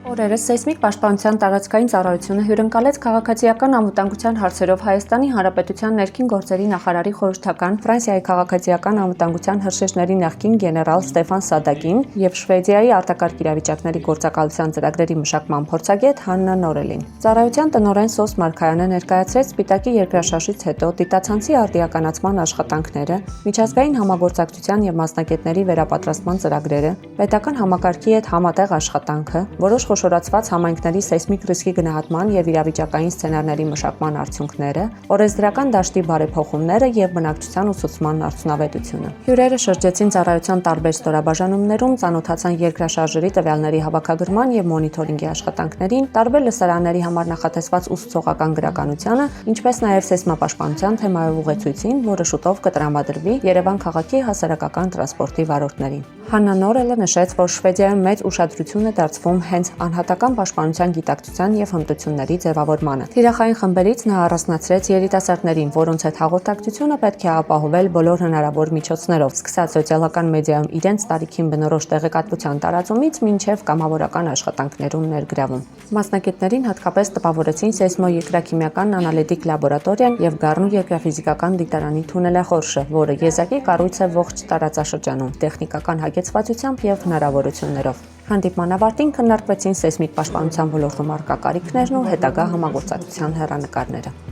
Օրերս սեյսմիկ պաշտպանության տարածքային ծառայությունը հյուրընկալեց քաղաքացիական անվտանգության հարցերով Հայաստանի Հանրապետության ներքին գործերի նախարարի խորհրդական, Ֆրանսիայի քաղաքացիական անվտանգության հրշեջների նախկին գեներալ Ստեֆան Սադակին և Շվեդիայի արտակարգ իրավիճակների գործակալության ծրագրերի մշակման փորձագետ Հաննա Նորելին։ Ծառայության տնօրեն Սոս Մարգարյանը ներկայացրեց Սպիտակի երկրաշարժից հետո դիտացանցի արդիականացման աշխատանքները, միջազգային համագործակցության և մասնագետների վերապատրաստման ծրագրերը, պետական համակարգի հետ համատեղ աշխատանքը, որոշ խոշորացված համայնքների սեյսմիկ ռիսկի գնահատման և իրավիճակային սցենարների մշակման արդյունքները, օրենսդրական դաշտի բարեփոխումները և բնակչության ուսուցման արդյունավետությունը։ Հյուրերը շրջեցին ծառայության տարբեր ստորաբաժանումներում, ծանոթացան երկրաշարժերի տվյալների հավաքագրման և մոնիթորինգի աշխատանքներին, տարբեր լսարանների համար նախատեսված ուսուցողական գրականությանը, ինչպես նաև սեյսմապաշտպանության թեմայով ուղեցույցին, որը շուտով կտրամադրվի Երևան քաղաքի հասարակական տրանսպորտի վարորդներին։ Հաննա Նորելը նշեց, որ Շվեդիայում մեծ ուշադրություն է դարձվում հենց անհատական պաշտպանության գիտակցության և հմտությունների ձևավորմանը։ Թիրախային խմբերից նա առանձնացրեց երիտասարդներին, որոնց հետ հաղորդակցությունը պետք է ապահովել բոլոր հնարավոր միջոցներով, սկսած սոցիալական մեդիայում իրենց տարիքին բնորոշ տեղեկատվության տարածումից մինչև կամավորական աշխատանքներում ներգրավում։ Մասնագետներին հատկապես տպավորեցին սեյսմոերկրաքիմիական անալիտիկ լաբորատորիան և Գառնու երկրաֆիզիկական դիտարանի թունելախորշը, որը եզակի կառույց է ողջ տարածաշրջանում, տեխնիկական հագեցվածությամբ և հնարավորություններով։ Հանդիպման ավարտին քննարկվեցին սեյսմիկ պաշտպանության ոլորտում առկա կարիքներն ու հետագա համագործակցության հեռանկարները։